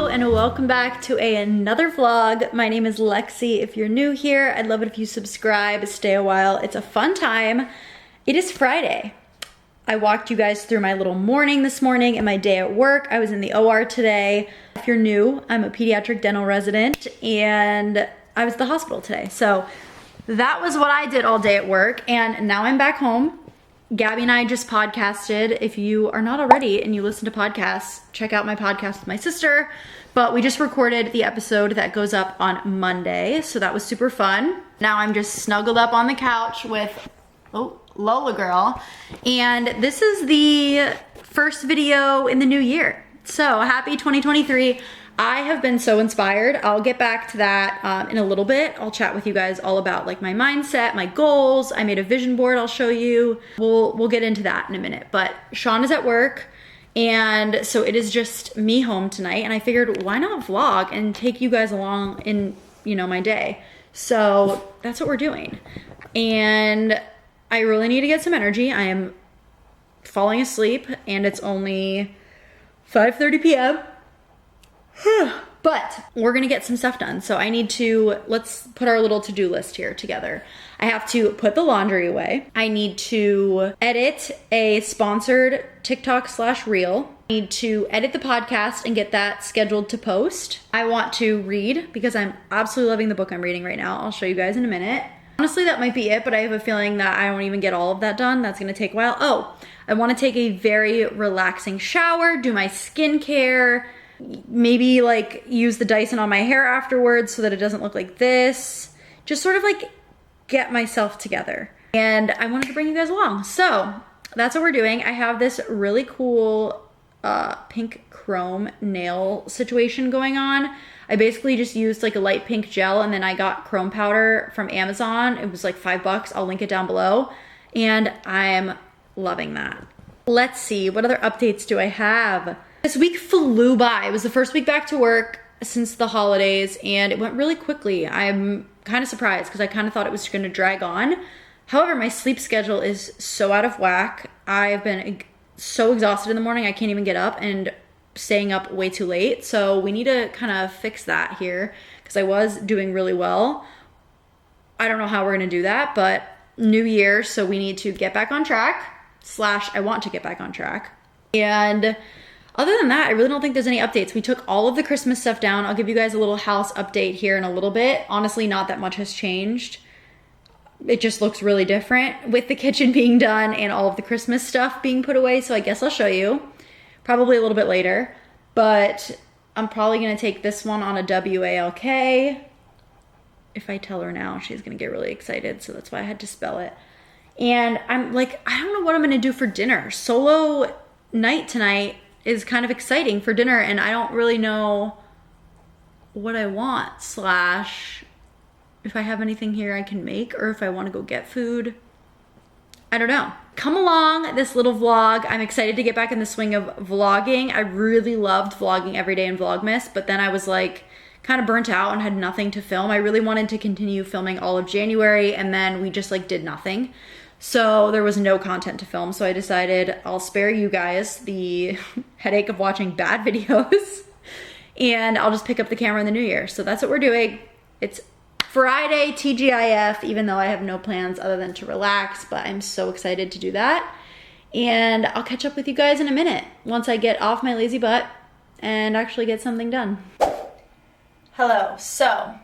and welcome back to another vlog. My name is Lexi. If you're new here, I'd love it if you subscribe, stay a while. It's a fun time. It is Friday. I walked you guys through my little morning this morning and my day at work. I was in the OR today. If you're new, I'm a pediatric dental resident and I was at the hospital today. So that was what I did all day at work, and now I'm back home. Gabby and I just podcasted. If you are not already and you listen to podcasts, check out my podcast with my sister. But we just recorded the episode that goes up on Monday, so that was super fun. Now I'm just snuggled up on the couch with Lola girl, and this is the first video in the new year. So happy 2023. I have been so inspired. I'll get back to that in a little bit. I'll chat with you guys all about like my mindset, my goals. I made a vision board I'll show you. We'll get into that in a minute. But Sean is at work, and so it is just me home tonight, and I figured why not vlog and take you guys along in, you know, my day. So that's what we're doing. And I really need to get some energy. I am falling asleep and it's only 5:30 p.m. But we're gonna get some stuff done. So I need to, let's put our little to-do list here together. I have to put the laundry away. I need to edit a sponsored TikTok/reel. I need to edit the podcast and get that scheduled to post. I want to read because I'm absolutely loving the book I'm reading right now. I'll show you guys in a minute. Honestly, that might be it, but I have a feeling that I won't even get all of that done. That's gonna take a while. Oh, I wanna take a very relaxing shower, do my skincare, maybe like use the Dyson on my hair afterwards so that it doesn't look like this. Just sort of like get myself together. And I wanted to bring you guys along. So that's what we're doing. I have this really cool pink chrome nail situation going on. I basically just used like a light pink gel, and then I got chrome powder from Amazon. It was like $5. I'll link it down below. And I'm loving that. Let's see, what other updates do I have? This week flew by. It was the first week back to work since the holidays, and it went really quickly. I'm kind of surprised because I kind of thought it was going to drag on. However, my sleep schedule is so out of whack. I've been so exhausted in the morning, I can't even get up, and staying up way too late. So we need to kind of fix that here because I was doing really well. I don't know how we're going to do that, but new year, so we need to get back on track, / I want to get back on track. And other than that, I really don't think there's any updates. We took all of the Christmas stuff down. I'll give you guys a little house update here in a little bit. Honestly, not that much has changed. It just looks really different with the kitchen being done and all of the Christmas stuff being put away. So I guess I'll show you probably a little bit later. But I'm probably going to take this one on a WALK. If I tell her now, she's going to get really excited. So that's why I had to spell it. And I'm like, I don't know what I'm going to do for dinner. Solo night tonight is kind of exciting for dinner, and I don't really know what I want / if I have anything here I can make, or if I want to go get food. I don't know. Come along this little vlog. I'm excited to get back in the swing of vlogging. I really loved vlogging every day in Vlogmas, but then I was like kind of burnt out and had nothing to film. I really wanted to continue filming all of January, and then we just like did nothing. So there was no content to film, so I decided I'll spare you guys the headache of watching bad videos, and I'll just pick up the camera in the new year. So that's what we're doing. It's Friday, TGIF, even though I have no plans other than to relax, but I'm so excited to do that. And I'll catch up with you guys in a minute once I get off my lazy butt and actually get something done. Hello, so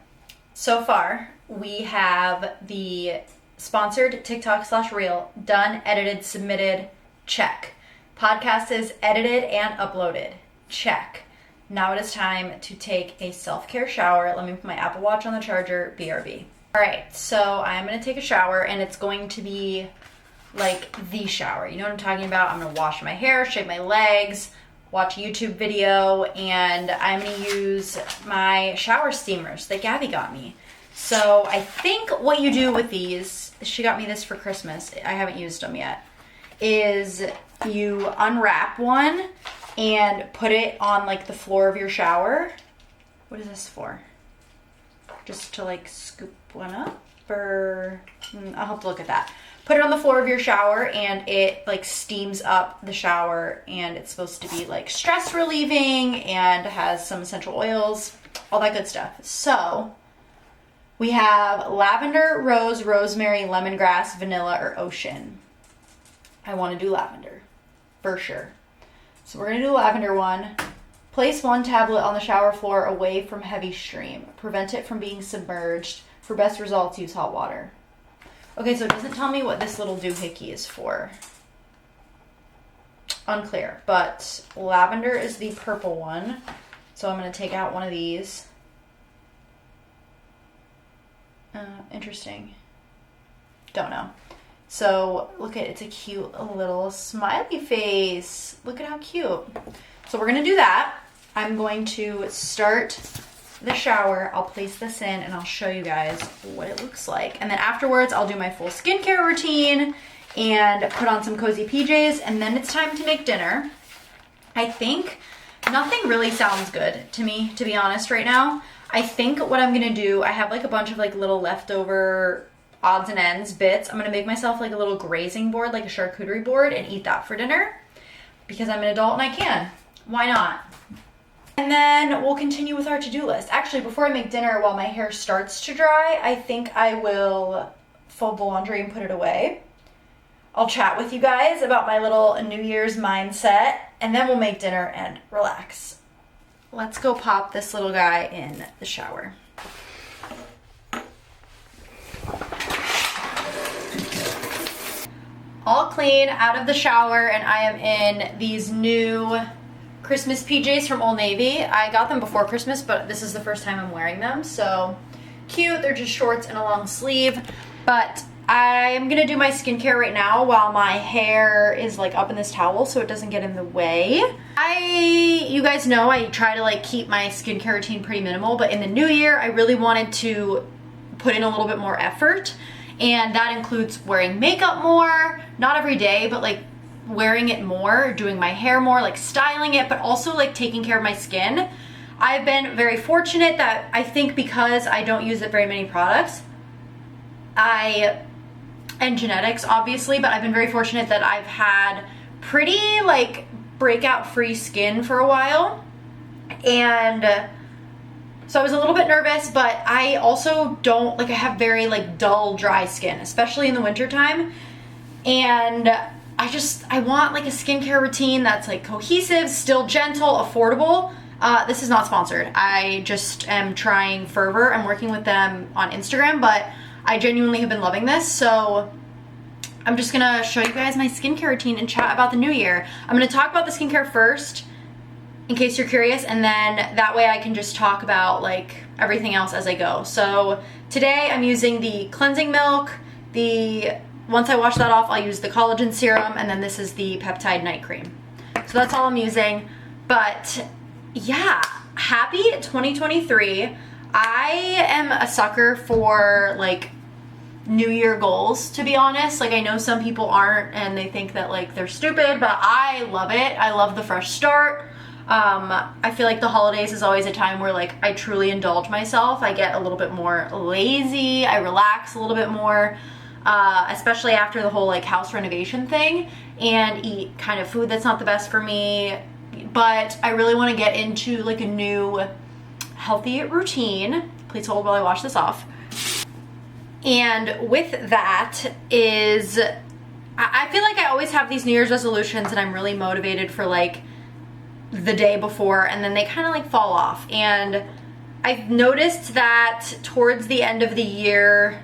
far we have the sponsored TikTok/reel done, edited, submitted, check. Podcast is edited and uploaded, check. Now it is time to take a self-care shower. Let me put my Apple Watch on the charger, BRB. All right, so I'm gonna take a shower, and it's going to be like the shower. You know what I'm talking about? I'm gonna wash my hair, shave my legs, watch a YouTube video, and I'm gonna use my shower steamers that Gabby got me. So I think what you do with these, she got me this for Christmas, I haven't used them yet, is you unwrap one and put it on like the floor of your shower. What is this for? Just to like scoop one up, or I'll have to look at that. put it on the floor of your shower and it like steams up the shower, and it's supposed to be like stress relieving and has some essential oils, all that good stuff. So we have lavender, rose, rosemary, lemongrass, vanilla, or ocean. I want to do lavender for sure. So we're going to do the lavender one. Place one tablet on the shower floor away from heavy stream. Prevent it from being submerged. For best results, use hot water. Okay, so it doesn't tell me what this little doohickey is for. Unclear, but lavender is the purple one. So I'm going to take out one of these. Interesting. Don't know. So look at, it's a cute little smiley face. Look at how cute. So we're going to do that. I'm going to start the shower. I'll place this in and I'll show you guys what it looks like. And then afterwards, I'll do my full skincare routine and put on some cozy PJs. And then it's time to make dinner. I think nothing really sounds good to me, to be honest, right now. I think what I'm going to do, I have like a bunch of like little leftover odds and ends bits. I'm going to make myself like a little grazing board, like a charcuterie board, and eat that for dinner because I'm an adult and I can. Why not? And then we'll continue with our to-do list. Actually, before I make dinner, while my hair starts to dry, I think I will fold the laundry and put it away. I'll chat with you guys about my little New Year's mindset, and then we'll make dinner and relax. Let's go pop this little guy in the shower. All clean, out of the shower, and I am in these new Christmas PJs from Old Navy. I got them before Christmas, but this is the first time I'm wearing them, so cute. They're just shorts and a long sleeve, but I'm gonna do my skincare right now while my hair is like up in this towel so it doesn't get in the way. You guys know I try to like keep my skincare routine pretty minimal, but in the new year, I really wanted to put in a little bit more effort, and that includes wearing makeup more, not every day, but like wearing it more, doing my hair more, like styling it, but also like taking care of my skin. I've been very fortunate that I think because I don't use very many products, and genetics obviously, but I've been very fortunate that I've had pretty like breakout free skin for a while. And so I was a little bit nervous, but I also don't, like I have very like dull, dry skin, especially in the winter time. And I want like a skincare routine that's like cohesive, still gentle, affordable. This is not sponsored. I just am trying Fervor. I'm working with them on Instagram, but I genuinely have been loving this. So I'm just gonna show you guys my skincare routine and chat about the new year. I'm gonna talk about the skincare first, in case you're curious, and then that way I can just talk about like everything else as I go. So today I'm using the cleansing milk. Once I wash that off, I'll use the collagen serum, and then this is the peptide night cream. So that's all I'm using. But yeah, happy 2023. I am a sucker for like New Year goals, to be honest. Like I know some people aren't and they think that like they're stupid, but I love it. I love the fresh start. I feel like the holidays is always a time where like I truly indulge myself. I get a little bit more lazy. I relax a little bit more, especially after the whole like house renovation thing, and eat kind of food that's not the best for me. But I really want to get into like a new healthy routine. Please hold while I wash this off. And with that is, I feel like I always have these New Year's resolutions and I'm really motivated for like the day before, and then they kind of like fall off. And I've noticed that towards the end of the year,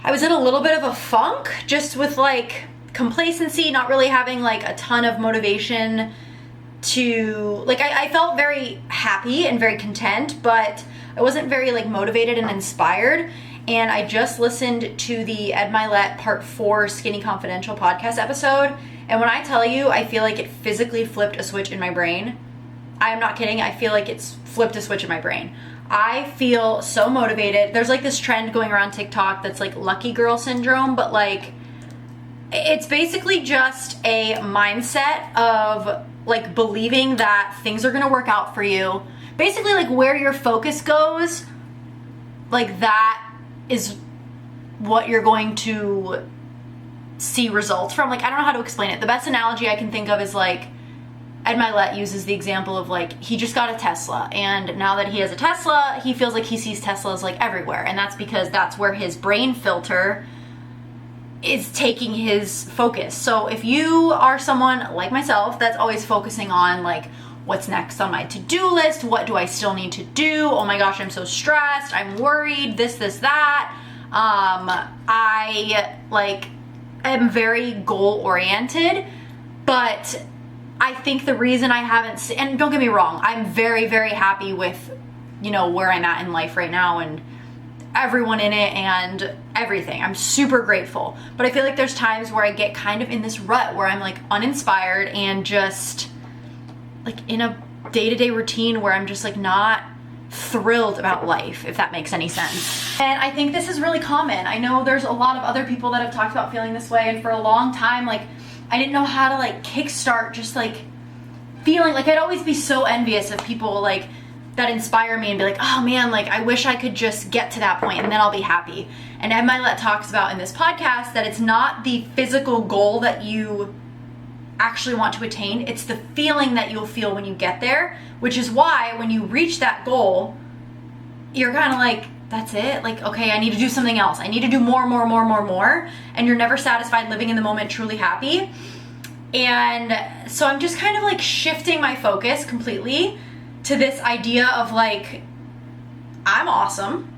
I was in a little bit of a funk, just with like complacency, not really having like a ton of motivation to, like I felt very happy and very content, but I wasn't very like motivated and inspired. And I just listened to the Ed Milet Part 4 Skinny Confidential podcast episode. And when I tell you, I feel like it physically flipped a switch in my brain. I am not kidding. I feel like it's flipped a switch in my brain. I feel so motivated. There's like this trend going around TikTok that's like lucky girl syndrome, but like it's basically just a mindset of like believing that things are going to work out for you. Basically like where your focus goes, like that is what you're going to see results from. Like, I don't know how to explain it. The best analogy I can think of is like, Ed Milet uses the example of like, he just got a Tesla, and now that he has a Tesla, he feels like he sees Teslas like everywhere, and that's because that's where his brain filter is taking his focus. So if you are someone like myself that's always focusing on like, what's next on my to-do list, what do I still need to do, oh my gosh, I'm so stressed, I'm worried, this, that, I like am very goal oriented, but I think the reason I haven't, and don't get me wrong, I'm very, very happy with, you know, where I'm at in life right now and everyone in it and everything. I'm super grateful. But I feel like there's times where I get kind of in this rut where I'm like uninspired and just like in a day-to-day routine where I'm just like not thrilled about life, if that makes any sense. And I think this is really common. I know there's a lot of other people that have talked about feeling this way, and for a long time, like, I didn't know how to like kickstart just like feeling like, I'd always be so envious of people like that inspire me and be like, oh man, like I wish I could just get to that point and then I'll be happy. And Ed Milet talks about in this podcast that it's not the physical goal that you actually want to attain, it's the feeling that you'll feel when you get there, which is why when you reach that goal, you're kind of like, that's it, like, okay, I need to do something else. I need to do more, and you're never satisfied living in the moment truly happy. And so I'm just kind of like shifting my focus completely to this idea of like, I'm awesome.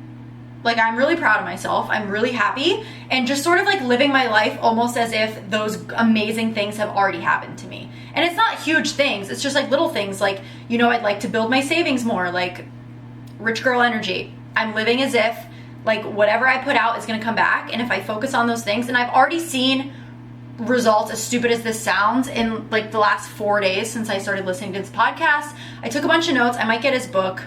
Like, I'm really proud of myself. I'm really happy, and just sort of like living my life almost as if those amazing things have already happened to me. And it's not huge things. It's just like little things like, you know, I'd like to build my savings more, like rich girl energy. I'm living as if like whatever I put out is going to come back. And if I focus on those things, and I've already seen results, as stupid as this sounds, in like the last 4 days since I started listening to this podcast. I took a bunch of notes. I might get his book.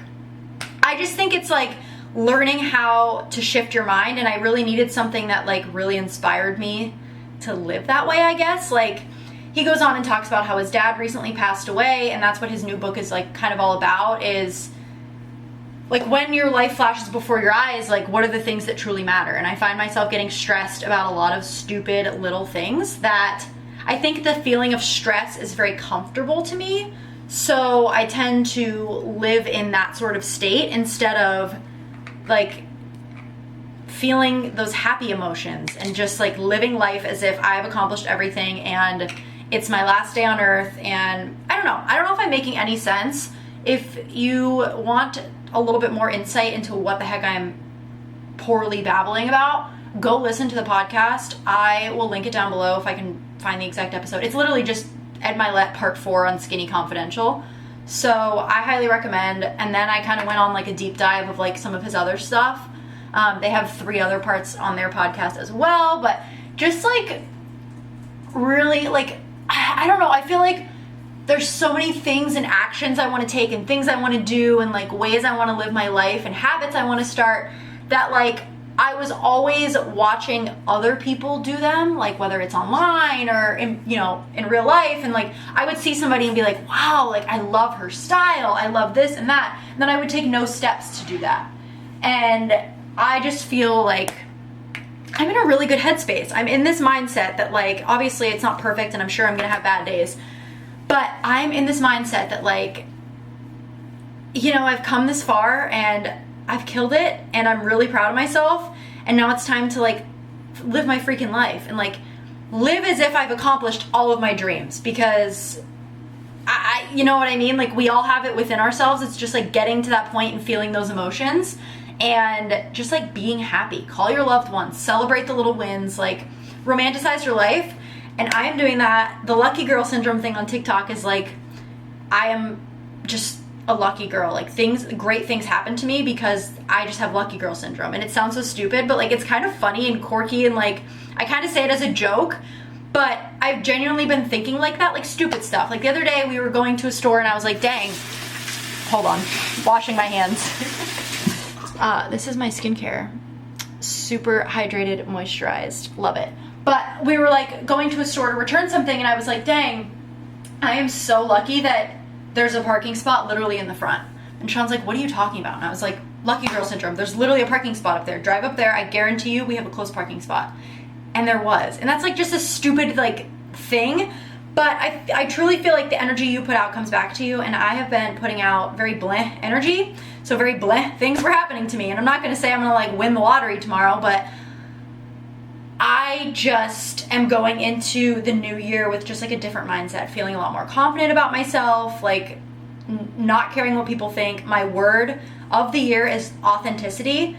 I just think it's like learning how to shift your mind, and I really needed something that like really inspired me to live that way, I guess. Like, he goes on and talks about how his dad recently passed away, and that's what his new book is like kind of all about, is like when your life flashes before your eyes, like what are the things that truly matter? And I find myself getting stressed about a lot of stupid little things that I think the feeling of stress is very comfortable to me. So I tend to live in that sort of state instead of like feeling those happy emotions and just like living life as if I've accomplished everything and it's my last day on earth. And I don't know if I'm making any sense. If you want a little bit more insight into what the heck I'm poorly babbling about, go listen to the podcast. I will link it down below if I can find the exact episode. It's literally just Ed Milet part 4 on Skinny Confidential. So I highly recommend. And then I kind of went on like a deep dive of like some of his other stuff. They have 3 other parts on their podcast as well, but just like really like, I don't know. I feel like there's so many things and actions I want to take and things I want to do and like ways I want to live my life and habits I want to start that like I was always watching other people do them, like whether it's online or in, you know, in real life. And like I would see somebody and be like, wow, like I love her style. I love this and that. And then I would take no steps to do that. And I just feel like I'm in a really good headspace. I'm in this mindset that like, obviously it's not perfect and I'm sure I'm going to have bad days. But I'm in this mindset that like, you know, I've come this far and I've killed it and I'm really proud of myself. And now it's time to like live my freaking life and like live as if I've accomplished all of my dreams, because I you know what I mean? Like we all have it within ourselves. It's just like getting to that point and feeling those emotions and just like being happy. Call your loved ones, celebrate the little wins, like romanticize your life. And I am doing that. The lucky girl syndrome thing on TikTok is like, I am just a lucky girl. Like great things happen to me because I just have lucky girl syndrome. And it sounds so stupid, but like it's kind of funny and quirky and like, I kind of say it as a joke, but I've genuinely been thinking like that, like stupid stuff. Like the other day we were going to a store and I was like, dang, hold on, washing my hands. This is my skincare. Super hydrated, moisturized, love it. But we were like going to a store to return something and I was like, dang, I am so lucky that there's a parking spot literally in the front. And Sean's like, what are you talking about? And I was like, lucky girl syndrome. There's literally a parking spot up there. Drive up there. I guarantee you we have a closed parking spot. And there was. And that's like just a stupid like thing. But I truly feel like the energy you put out comes back to you, and I have been putting out very bleh energy. So very bleh things were happening to me. And I'm not gonna say I'm gonna like win the lottery tomorrow, but I just am going into the new year with just like a different mindset, feeling a lot more confident about myself, like not caring what people think. My word of the year is authenticity.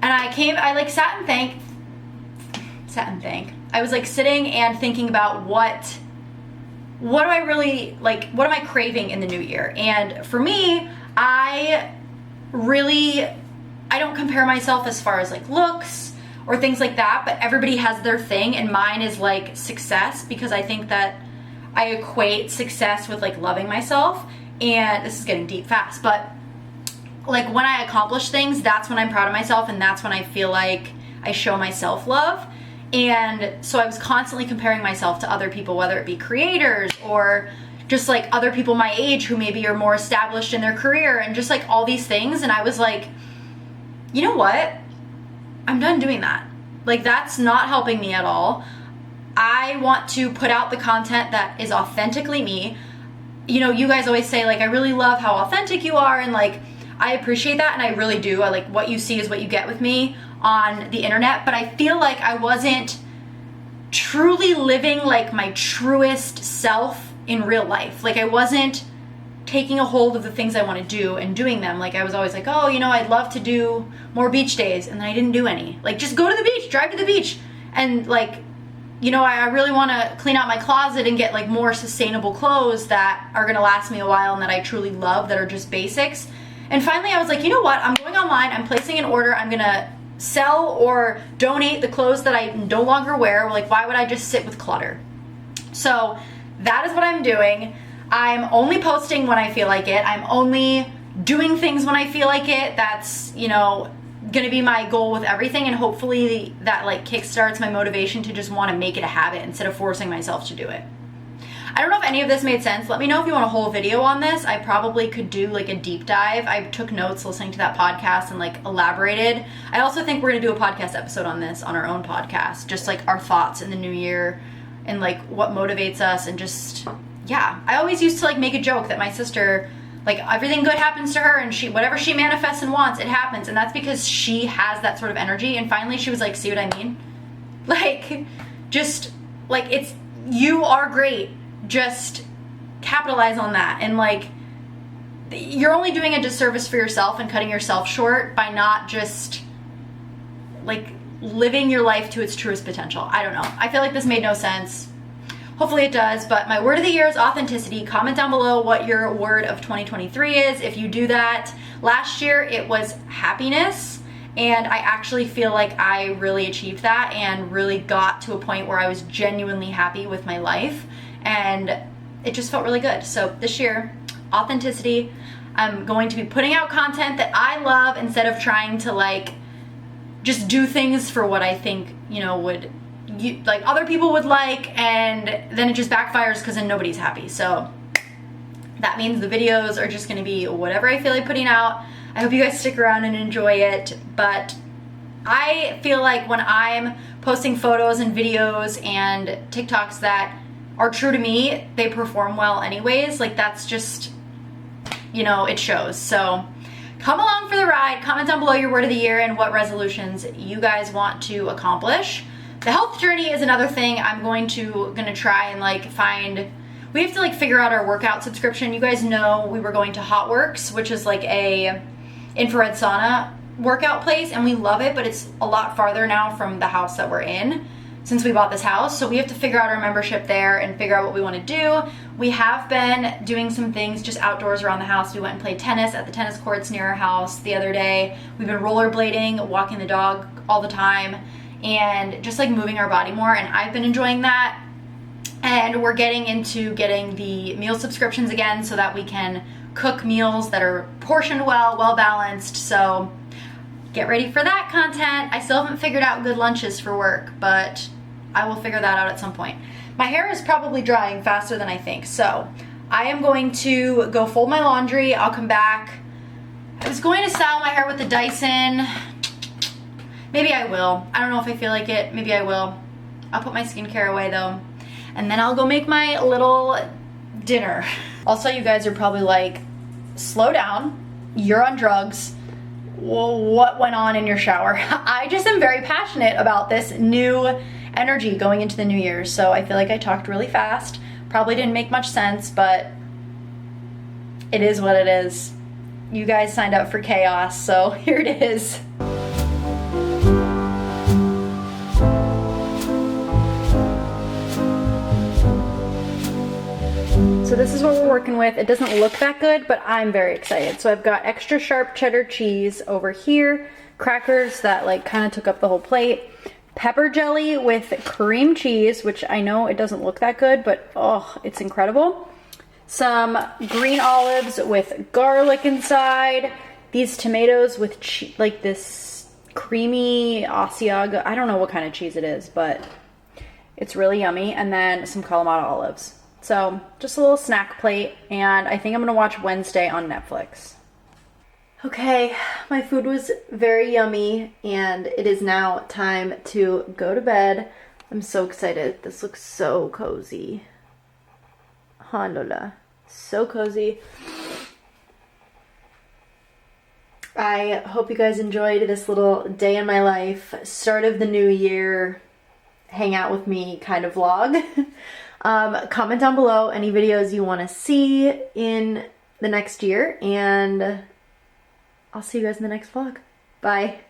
And I like sat and think. I was like sitting and thinking about what do I really like, what am I craving in the new year? And for me, I don't compare myself as far as like looks or things like that, but everybody has their thing, and mine is like success, because I think that I equate success with like loving myself. And this is getting deep fast, but like when I accomplish things, that's when I'm proud of myself, and that's when I feel like I show myself love. And so I was constantly comparing myself to other people, whether it be creators or just like other people my age who maybe are more established in their career, and just like all these things. And I was like, you know what? I'm done doing that. Like, that's not helping me at all. I want to put out the content that is authentically me. You know, you guys always say like, I really love how authentic you are, and like, I appreciate that, and I really do. I like, what you see is what you get with me on the internet, but I feel like I wasn't truly living like my truest self in real life. Like, I wasn't taking a hold of the things I want to do and doing them. Like, I was always like, oh, you know, I'd love to do more beach days, and then I didn't do any. Like, just go to the beach, drive to the beach. And like, you know, I really want to clean out my closet and get like more sustainable clothes that are going to last me a while and that I truly love, that are just basics. And finally I was like, you know what? I'm going online, I'm placing an order, I'm going to sell or donate the clothes that I no longer wear. Like, why would I just sit with clutter? So that is what I'm doing. I'm only posting when I feel like it. I'm only doing things when I feel like it. That's, you know, gonna be my goal with everything, and hopefully that like kickstarts my motivation to just want to make it a habit instead of forcing myself to do it. I don't know if any of this made sense. Let me know if you want a whole video on this. I probably could do like a deep dive. I took notes listening to that podcast and like elaborated. I also think we're gonna do a podcast episode on this on our own podcast, just like our thoughts in the new year and like what motivates us, and just, yeah. I always used to like make a joke that my sister, like, everything good happens to her, and she, whatever she manifests and wants, it happens. And that's because she has that sort of energy. And finally she was like, see what I mean? Like, just like, it's, you are great. Just capitalize on that. And like, you're only doing a disservice for yourself and cutting yourself short by not just like living your life to its truest potential. I don't know. I feel like this made no sense. Hopefully it does, but my word of the year is authenticity. Comment down below what your word of 2023 is if you do that. Last year it was happiness, and I actually feel like I really achieved that and really got to a point where I was genuinely happy with my life, and it just felt really good. So this year, authenticity. I'm going to be putting out content that I love instead of trying to like just do things for what I think, you know, would like other people would like, and then it just backfires because then nobody's happy. So that means the videos are just going to be whatever I feel like putting out. I hope you guys stick around and enjoy it, but I feel like when I'm posting photos and videos and TikToks that are true to me, they perform well anyways. Like, that's just, you know, it shows. So come along for the ride. Comment down below your word of the year and what resolutions you guys want to accomplish. The health journey is another thing I'm gonna try and like find. We have to like figure out our workout subscription. You guys know we were going to Hotworks, which is like a infrared sauna workout place, and we love it, but it's a lot farther now from the house that we're in since we bought this house. So we have to figure out our membership there and figure out what we want to do. We have been doing some things just outdoors around the house. We went and played tennis at the tennis courts near our house the other day. We've been rollerblading, walking the dog all the time, and just like moving our body more, and I've been enjoying that. And we're getting into getting the meal subscriptions again so that we can cook meals that are portioned well balanced. So get ready for that content. I still haven't figured out good lunches for work, but I will figure that out at some point. My hair is probably drying faster than I think, so I am going to go fold my laundry. I'll come back. I was going to style my hair with the Dyson. Maybe I will. I don't know if I feel like it. Maybe I will. I'll put my skincare away though, and then I'll go make my little dinner. Also, you guys are probably like, slow down, you're on drugs. What went on in your shower? I just am very passionate about this new energy going into the new year, so I feel like I talked really fast. Probably didn't make much sense, but it is what it is. You guys signed up for chaos, so here it is. So this is what we're working with. It doesn't look that good, but I'm very excited. So I've got extra sharp cheddar cheese over here, crackers that like kind of took up the whole plate, pepper jelly with cream cheese, which I know it doesn't look that good, but oh, it's incredible. Some green olives with garlic inside. These tomatoes with like this creamy Asiago. I don't know what kind of cheese it is, but it's really yummy. And then some Kalamata olives. So just a little snack plate. And I think I'm gonna watch Wednesday on Netflix. Okay, my food was very yummy and it is now time to go to bed. I'm so excited. This looks so cozy. Handola. So cozy. I hope you guys enjoyed this little day in my life, start of the new year, hang out with me kind of vlog. Comment down below any videos you want to see in the next year, and I'll see you guys in the next vlog. Bye.